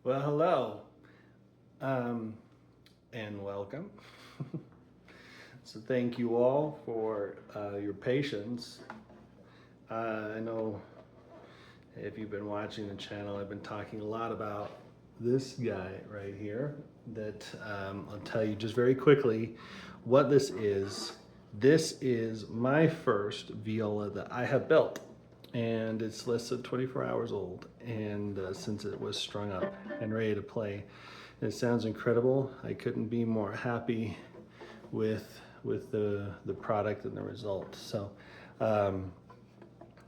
Well, hello, and welcome. So thank you all for your patience. I know if you've been watching the channel, I've been talking a lot about this guy right here that I'll tell you just very quickly what this is. This is my first viola that I have built, and it's less than 24 hours old, and since it was strung up and ready to play. And it sounds incredible. I couldn't be more happy with the product and the result. So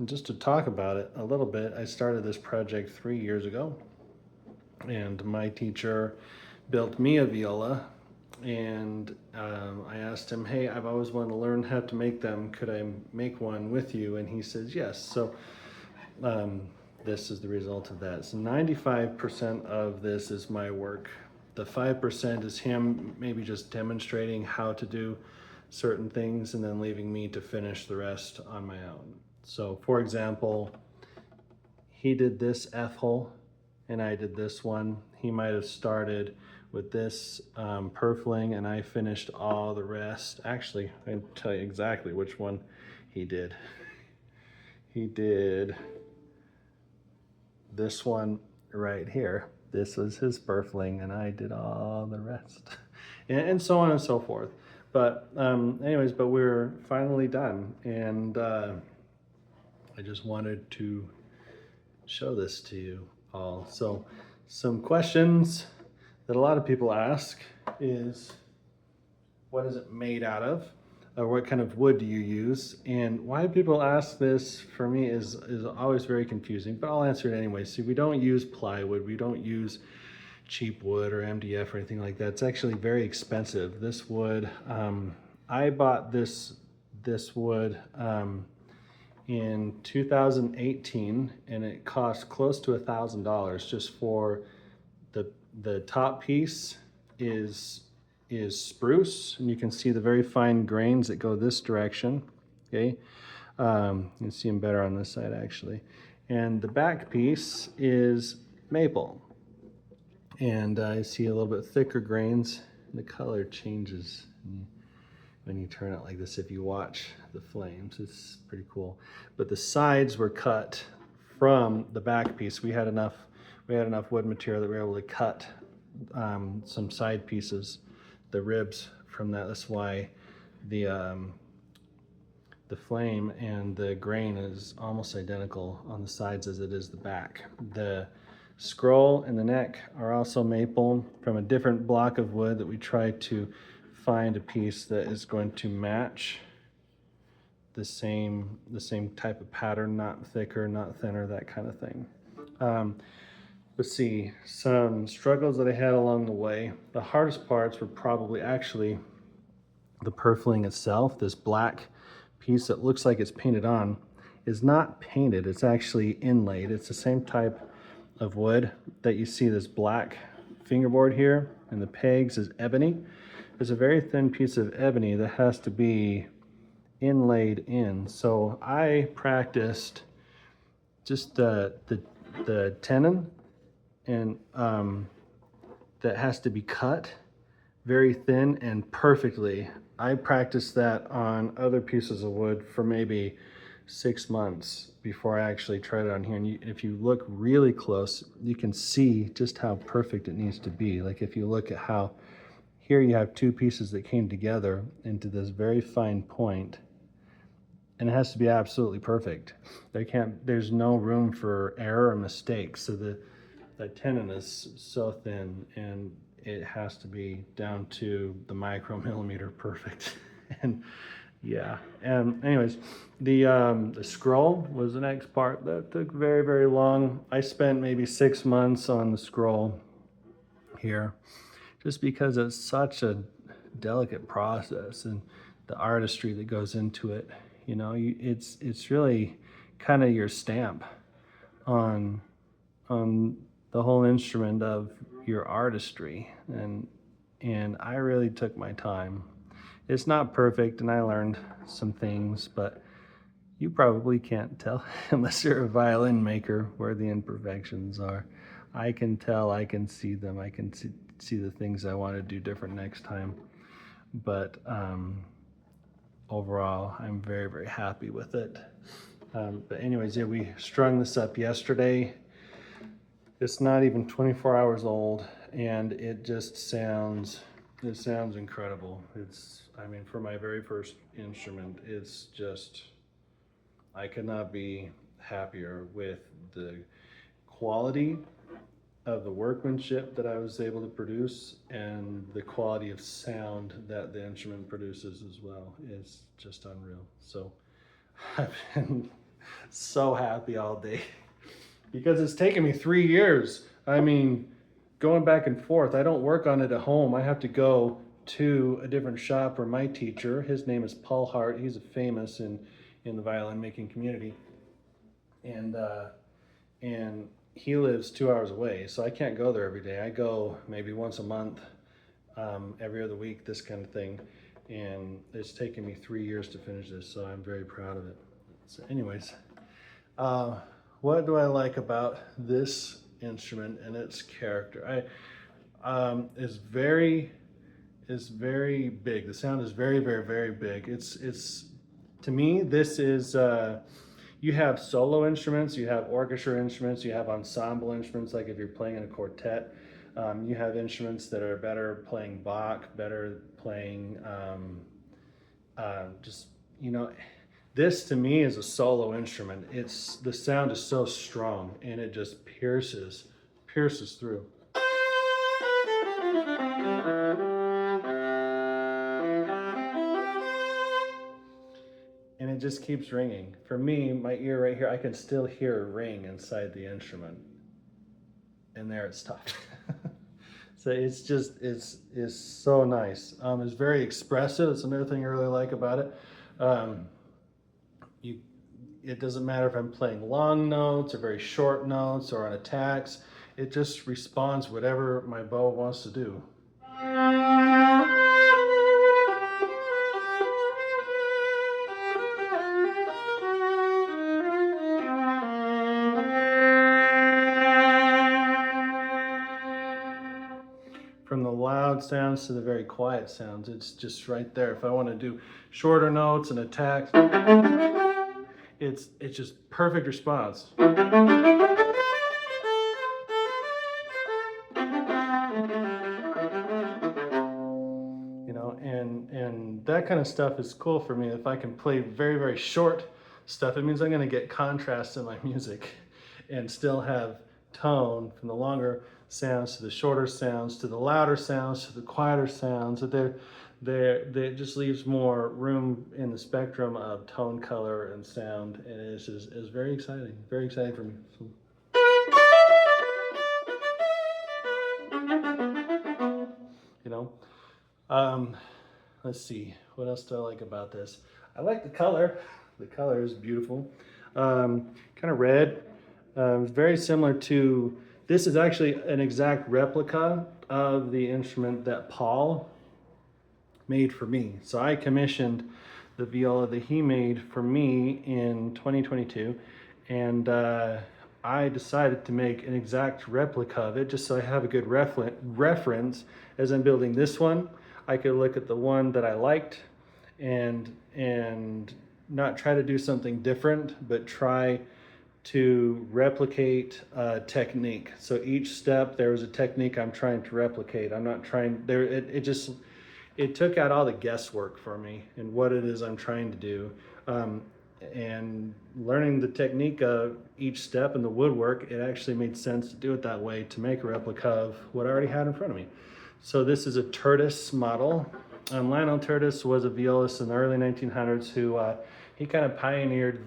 just to talk about it a little bit, I started this project 3 years ago, and my teacher built me a viola, and I asked him, hey, I've always wanted to learn how to make them. Could I make one with you? And he says yes. So this is the result of that. So 95% of this is my work. The 5% is him maybe just demonstrating how to do certain things and then leaving me to finish the rest on my own. So for example, he did this F hole and I did this one. He might have started with this purfling and I finished all the rest. Actually, I can tell you exactly which one he did. He did this one right here. This was his purfling and I did all the rest. And so on and so forth. But anyways, but we're finally done. And I just wanted to show this to you all. So some questions that a lot of people ask is, what is it made out of? Or what kind of wood do you use? And why people ask this, for me, is always very confusing, but I'll answer it anyway. See, we don't use plywood, we don't use cheap wood or MDF or anything like that. It's actually very expensive. This wood, I bought this wood in 2018, and it cost close to $1,000 just for the top piece is spruce, and you can see the very fine grains that go this direction. Okay, you can see them better on this side actually. And the back piece is maple, and I see a little bit thicker grains. The color changes when you turn it like this. If you watch the flames, it's pretty cool. But the sides were cut from the back piece. We had enough wood material that we were able to cut some side pieces, the ribs from that. That's why the flame and the grain is almost identical on the sides as it is the back. The scroll and the neck are also maple from a different block of wood that we tried to find a piece that is going to match the same type of pattern, not thicker, not thinner, that kind of thing. Let's see, some struggles that I had along the way. The hardest parts were probably actually the purfling itself. This black piece that looks like it's painted on is not painted, it's actually inlaid. It's the same type of wood that you see, this black fingerboard here, and the pegs is ebony. There's a very thin piece of ebony that has to be inlaid in. So I practiced just the tenon, and that has to be cut very thin and perfectly. I practiced that on other pieces of wood for maybe 6 months before I actually tried it on here. And if you look really close, you can see just how perfect it needs to be. Like if you look at how here you have two pieces that came together into this very fine point, and it has to be absolutely perfect. There's no room for error or mistakes. So the tenon is so thin, and it has to be down to the micromillimeter perfect. And yeah, and anyways, the scroll was the next part that took very, very long. I spent maybe 6 months on the scroll here, just because it's such a delicate process and the artistry that goes into it. You know, it's really kind of your stamp on the whole instrument of your artistry, and I really took my time. It's not perfect, and I learned some things, but you probably can't tell unless you're a violin maker where the imperfections are. I can tell, I can see them, I can see the things I want to do different next time. But overall, I'm very, very happy with it. But anyways, yeah, we strung this up yesterday. It's not even 24 hours old, and it sounds incredible. I mean, for my very first instrument, it's just, I could not be happier with the quality of the workmanship that I was able to produce and the quality of sound that the instrument produces as well. It's just unreal. So I've been so happy all day because it's taken me 3 years. I mean, going back and forth, I don't work on it at home. I have to go to a different shop where my teacher, his name is Paul Hart. He's famous in the violin making community. And he lives 2 hours away, so I can't go there every day. I go maybe once a month, every other week, this kind of thing. And it's taken me 3 years to finish this, so I'm very proud of it. So anyways, what do I like about this instrument and its character? It's very big. The sound is very, very, very big. It's to me, this is, you have solo instruments, you have orchestra instruments, you have ensemble instruments, like if you're playing in a quartet. You have instruments that are better playing Bach, better playing, just, you know, this to me is a solo instrument. The sound is so strong and it just pierces through. And it just keeps ringing. For me, my ear right here, I can still hear a ring inside the instrument. And there it stopped. So it's so nice. It's very expressive. It's another thing I really like about it. It doesn't matter if I'm playing long notes or very short notes or on attacks. It just responds whatever my bow wants to do. From the loud sounds to the very quiet sounds, it's just right there. If I want to do shorter notes and attacks, it's just perfect response. You know, and that kind of stuff is cool for me. If I can play very, very short stuff, it means I'm going to get contrast in my music and still have tone from the longer sounds to the shorter sounds to the louder sounds to the quieter sounds. That just leaves more room in the spectrum of tone, color, and sound, and it's very exciting for me. So. You know, let's see, what else do I like about this? I like the color. The color is beautiful, kind of red. It's very similar to, this is actually an exact replica of the instrument that Paul made for me. So I commissioned the viola that he made for me in 2022, and I decided to make an exact replica of it just so I have a good reference as I'm building this one. I could look at the one that I liked and not try to do something different, but try to replicate a technique. So each step there was a technique I'm trying to replicate. I'm not trying there. It took out all the guesswork for me and what it is I'm trying to do, and learning the technique of each step in the woodwork. It actually made sense to do it that way to make a replica of what I already had in front of me. So this is a Tertis model. Lionel Tertis was a violist in the early 1900s who he kind of pioneered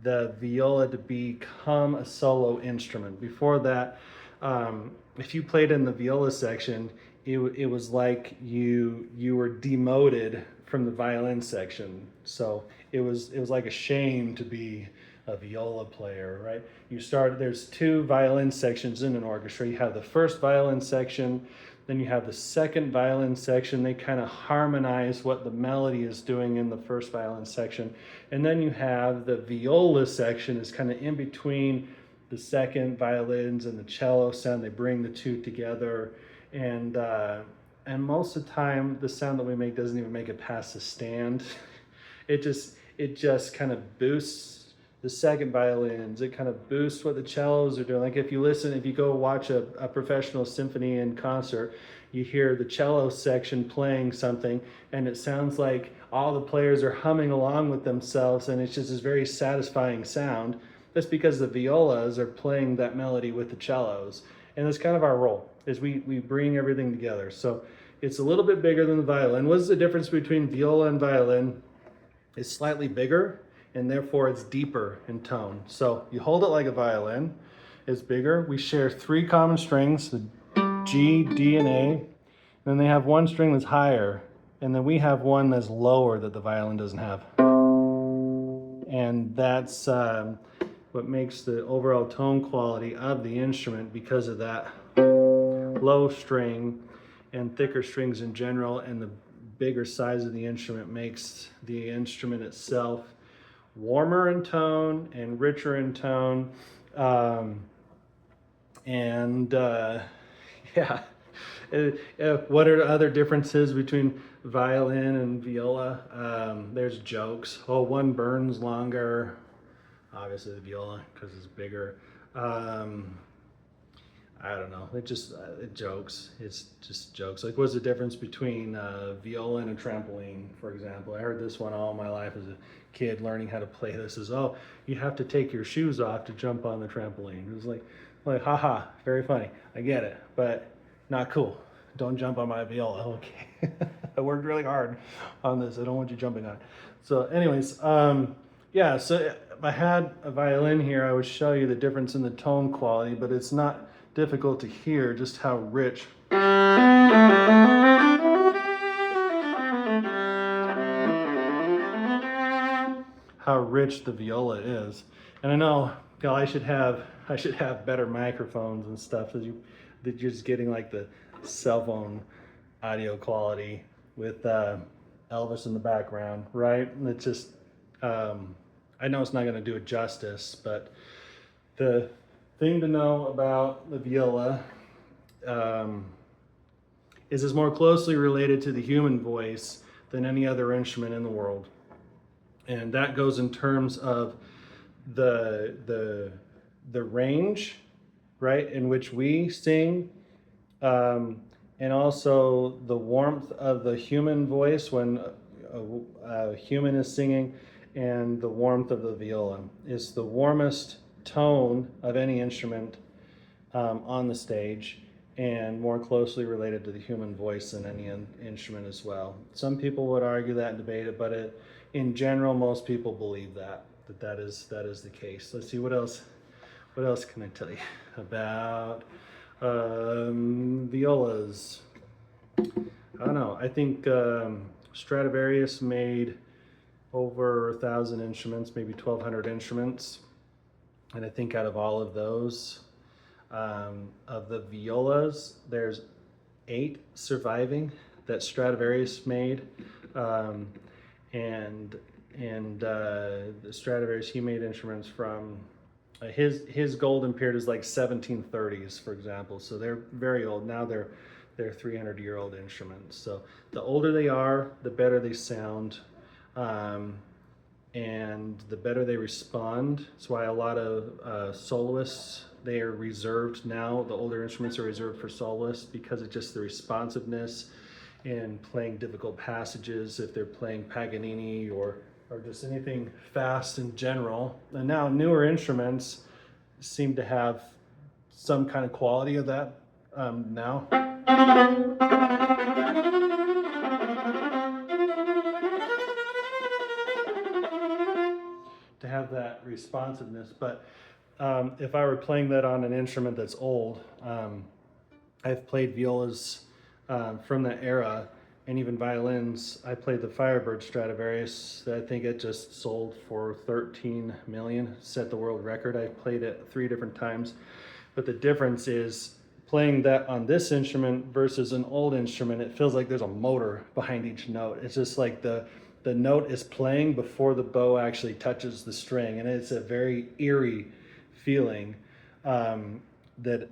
the viola to become a solo instrument. Before that, if you played in the viola section, it was like you were demoted from the violin section. So it was like a shame to be a viola player, right? There's two violin sections in an orchestra. You have the first violin section, then you have the second violin section. They kind of harmonize what the melody is doing in the first violin section. And then you have the viola section is kind of in between the second violins and the cello sound, they bring the two together. And most of the time, the sound that we make doesn't even make it past the stand. It just kind of boosts the second violins. It kind of boosts what the cellos are doing. Like if you go watch a professional symphony in concert, you hear the cello section playing something, and it sounds like all the players are humming along with themselves, and it's just this very satisfying sound. That's because the violas are playing that melody with the cellos. And that's kind of our role, is we bring everything together. So it's a little bit bigger than the violin. What's the difference between viola and violin? It's slightly bigger, and therefore it's deeper in tone. So you hold it like a violin, it's bigger. We share 3 common strings, the G, D, and A. Then they have one string that's higher, and then we have one that's lower that the violin doesn't have. And that's what makes the overall tone quality of the instrument, because of that low string and thicker strings in general, and the bigger size of the instrument makes the instrument itself warmer in tone and richer in tone. Yeah. What are the other differences between violin and viola? There's jokes. Oh, one burns longer. Obviously the viola, because it's bigger. I don't know. Jokes. It's just jokes. Like, what's the difference between viola and a trampoline, for example? I heard this one all my life as a kid learning how to play this. Is, oh, you have to take your shoes off to jump on the trampoline. It was like, haha, very funny. I get it, but not cool. Don't jump on my viola. Okay. I worked really hard on this. I don't want you jumping on it. So anyways, yeah, so if I had a violin here, I would show you the difference in the tone quality, but it's not difficult to hear just how rich the viola is. And I know, I should have better microphones and stuff, that you're just getting like the cell phone audio quality with Elvis in the background, right? And it's just, I know it's not going to do it justice, but the thing to know about the viola is it's more closely related to the human voice than any other instrument in the world. And that goes in terms of the range, right, in which we sing, and also the warmth of the human voice when a human is singing, and the warmth of the viola. Is the warmest tone of any instrument on the stage, and more closely related to the human voice than any instrument as well. Some people would argue that and debate it, but in general, most people believe that is the case. Let's see, what else can I tell you about violas? I don't know. I think Stradivarius made over 1,000 instruments, maybe 1,200 instruments. And I think out of all of those, of the violas, there's 8 surviving that Stradivarius made. And the Stradivarius, he made instruments from, his golden period is like 1730s, for example. So they're very old. Now they're 300-year-old instruments. So the older they are, the better they sound. And the better they respond. That's why a lot of soloists, they are reserved now. The older instruments are reserved for soloists, because it's just the responsiveness in playing difficult passages, if they're playing Paganini or just anything fast in general. And now newer instruments seem to have some kind of quality of that now. To have that responsiveness. But if I were playing that on an instrument that's old, I've played violas from that era, and even violins. I played the Firebird Stradivarius. I think it just sold for 13 million, set the world record. I played it 3 different times. But the difference is, playing that on this instrument versus an old instrument, it feels like there's a motor behind each note. It's just like the note is playing before the bow actually touches the string, and it's a very eerie feeling. that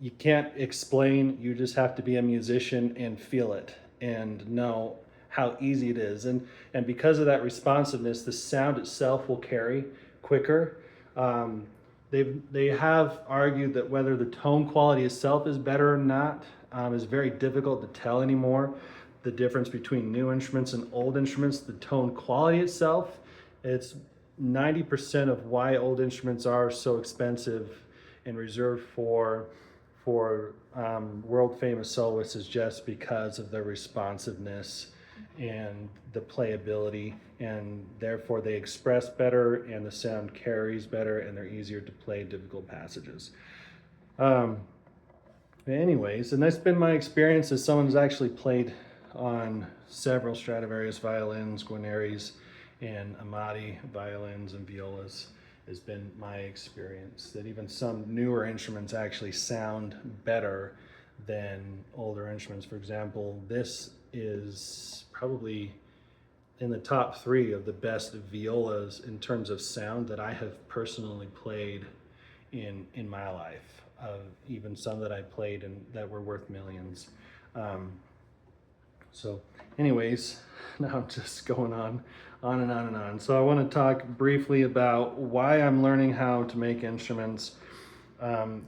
you can't explain. You just have to be a musician and feel it and know how easy it is. And because of that responsiveness, the sound itself will carry quicker. Um, they have argued that whether the tone quality itself is better or not is very difficult to tell anymore. The difference between new instruments and old instruments, the tone quality itself, it's 90% of why old instruments are so expensive and reserved for world famous soloists is just because of their responsiveness and the playability, and therefore they express better and the sound carries better and they're easier to play difficult passages. Um, Anyways, and that's been my experience as someone who's actually played on several Stradivarius violins, Guarneri's, and Amati violins and violas. Has been my experience that even some newer instruments actually sound better than older instruments. For example, this is probably in the top 3 of the best violas in terms of sound that I have personally played in my life, even some that I played and that were worth millions. So anyways, now I'm just going on and on and on. So I want to talk briefly about why I'm learning how to make instruments.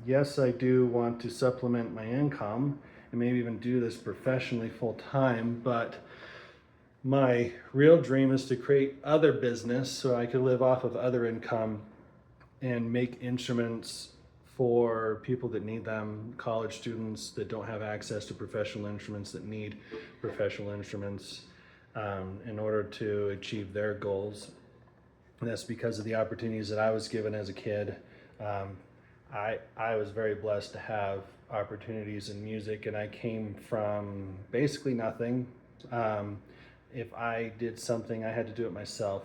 Yes, I do want to supplement my income and maybe even do this professionally full time, but my real dream is to create other business so I could live off of other income and make instruments for people that need them, college students that don't have access to professional instruments, that need professional instruments in order to achieve their goals. And that's because of the opportunities that I was given as a kid. I was very blessed to have opportunities in music, and I came from basically nothing. If I did something, I had to do it myself.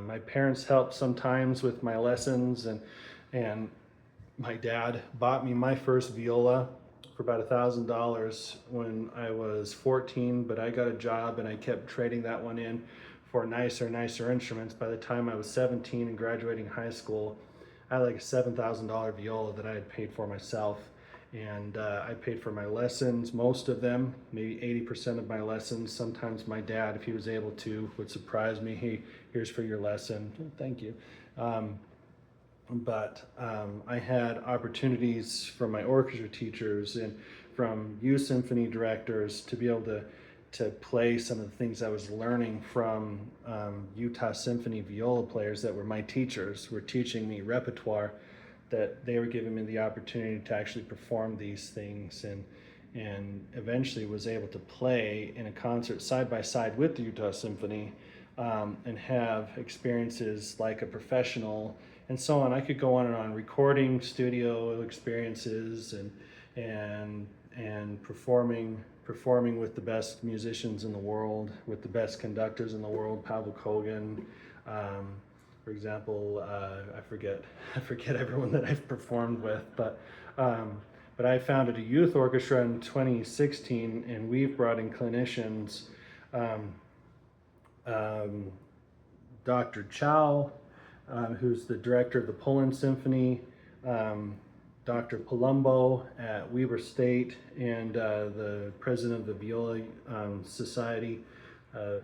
My parents helped sometimes with my lessons, and my dad bought me my first viola for about $1,000 when I was 14, but I got a job and I kept trading that one in for nicer instruments. By the time I was 17 and graduating high school, I had like a $7,000 viola that I had paid for myself. And I paid for my lessons, most of them, maybe 80% of my lessons. Sometimes my dad, if he was able to, would surprise me. Hey, here's for your lesson. Thank you. But I had opportunities from my orchestra teachers and from youth symphony directors to be able to play some of the things I was learning from Utah Symphony viola players that were my teachers, were teaching me repertoire, that they were giving me the opportunity to actually perform these things, and eventually was able to play in a concert side by side with the Utah Symphony and have experiences like a professional and so on. I could go on and on, recording studio experiences and performing with the best musicians in the world, with the best conductors in the world, Pavel Kogan, for example. I forget everyone that I've performed with, but I founded a youth orchestra in 2016, and we've brought in clinicians, Dr. Chow, who's the director of the Poland Symphony, Dr. Palumbo at Weber State, and the president of the Viola Society, or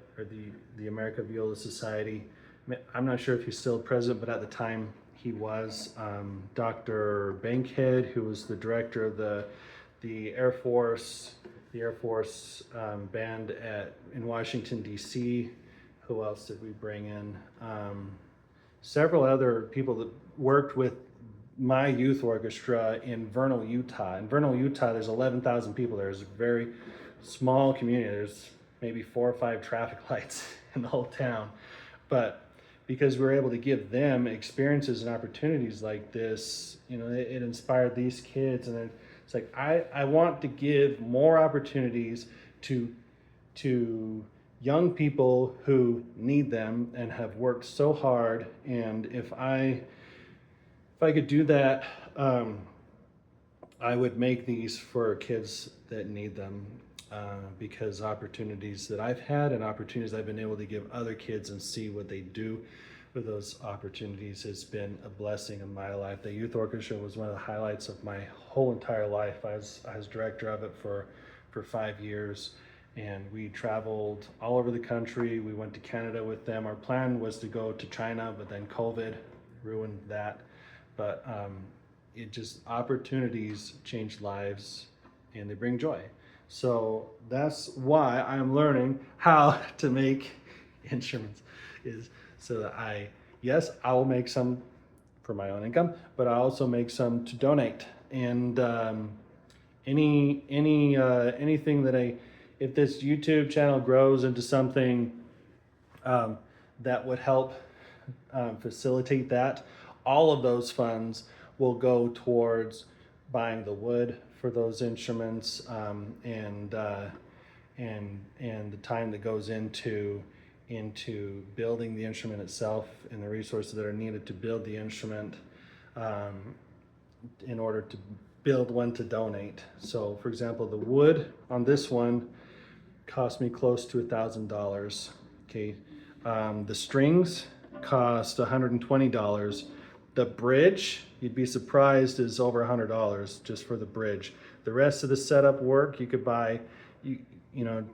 the America Viola Society. I'm not sure if he's still president, but at the time he was. Dr. Bankhead, who was the director of the Air Force band in Washington, D.C. Who else did we bring in? Several other people that worked with my youth orchestra in Vernal, Utah. In Vernal, Utah, there's 11,000 people. There's a very small community. There's maybe 4 or 5 traffic lights in the whole town. But because we were able to give them experiences and opportunities like this, it inspired these kids. And it's like, I want to give more opportunities to young people who need them and have worked so hard. And if I could do that, I would make these for kids that need them, because opportunities that I've had and opportunities I've been able to give other kids and see what they do with those opportunities has been a blessing in my life. The youth orchestra was one of the highlights of my whole entire life. I was director of it for 5 years, and we traveled all over the country. We went to Canada with them. Our plan was to go to China, but then COVID ruined that. But it just, opportunities change lives and they bring joy. So that's why I'm learning how to make instruments, is so that yes, I will make some for my own income, but I also make some to donate. And anything that if this YouTube channel grows into something that would help facilitate that, all of those funds will go towards buying the wood for those instruments, and the time that goes into building the instrument itself and the resources that are needed to build the instrument, in order to build one to donate. So for example, the wood on this one cost me close to $1,000. Okay, the strings cost $120. The bridge, you'd be surprised, is over $100 just for the bridge. The rest of the setup work you could buy, you know,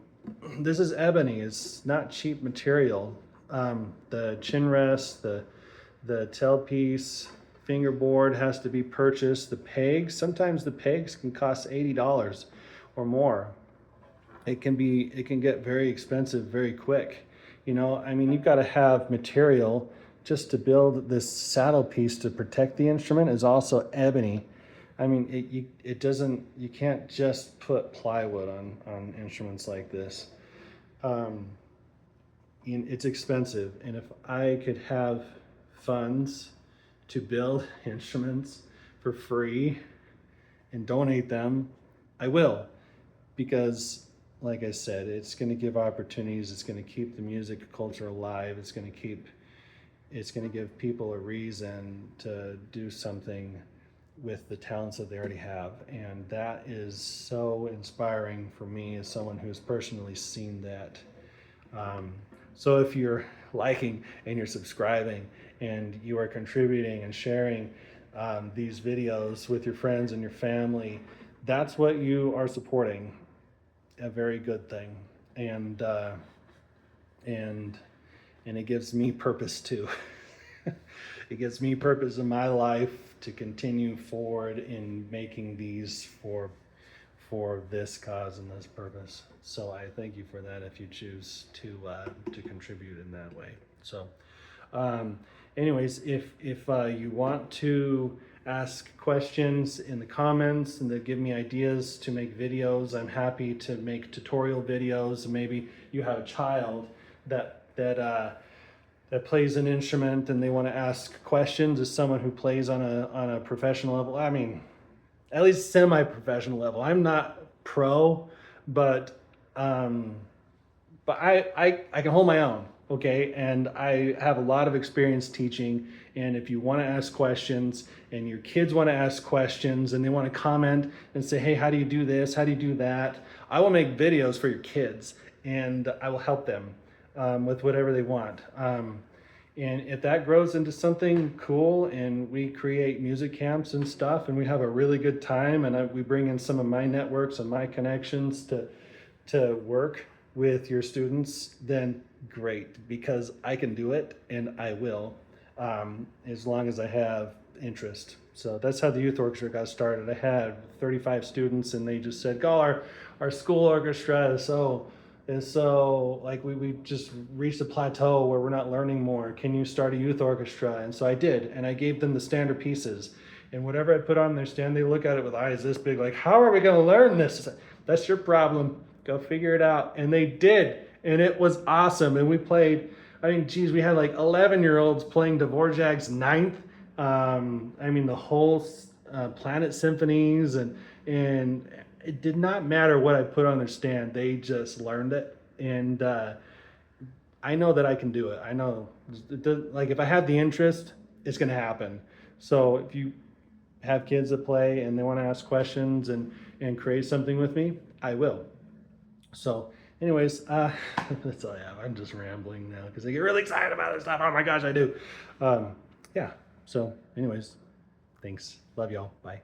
this is ebony. It's not cheap material. The chin rest, the tailpiece, fingerboard has to be purchased. The pegs, sometimes the pegs can cost $80 or more. It can get very expensive very quick. You know, I mean, you've got to have material just to build this saddle piece to protect the instrument is also ebony. I mean, you can't just put plywood on instruments like this. It's expensive, and if I could have funds to build instruments for free and donate them, I will, because like I said, it's going to give opportunities. It's going to keep the music culture alive. It's going to give people a reason to do something with the talents that they already have. And that is so inspiring for me as someone who's personally seen that. So if you're liking and you're subscribing and you are contributing and sharing these videos with your friends and your family, that's what you are supporting. A very good thing. And it gives me purpose too. It gives me purpose in my life to continue forward in making these for this cause and this purpose. So I thank you for that if you choose to contribute in that way. So anyways, if you want to ask questions in the comments and to give me ideas to make videos, I'm happy to make tutorial videos. Maybe you have a child that plays an instrument and they want to ask questions as someone who plays on a professional level. I mean, at least semi-professional level. I'm not pro, but I can hold my own, okay? And I have a lot of experience teaching. And if you want to ask questions and your kids want to ask questions and they want to comment and say, hey, how do you do this? How do you do that? I will make videos for your kids and I will help them with whatever they want. And if that grows into something cool and we create music camps and stuff and we have a really good time and we bring in some of my networks and my connections to work with your students, then great, because I can do it and I will, as long as I have interest. So that's how the youth orchestra got started. I had 35 students and they just said, "Oh, our school orchestra is so like we just reached a plateau where we're not learning more. Can you start a youth orchestra?" And so I did, and I gave them the standard pieces. And whatever I put on their stand, they look at it with eyes this big, like, how are we going to learn this? That's your problem. Go figure it out. And they did, and it was awesome. And we played, I mean, geez, we had like 11-year-olds playing Dvorak's Ninth. I mean, the whole Planet Symphonies, and it did not matter what I put on their stand. They just learned it. And I know that I can do it. I know, like, if I have the interest, it's going to happen. So if you have kids that play and they want to ask questions and create something with me, I will. So anyways, that's all I have. I'm just rambling now because I get really excited about this stuff. Oh my gosh, I do. Yeah. So anyways, thanks. Love y'all. Bye.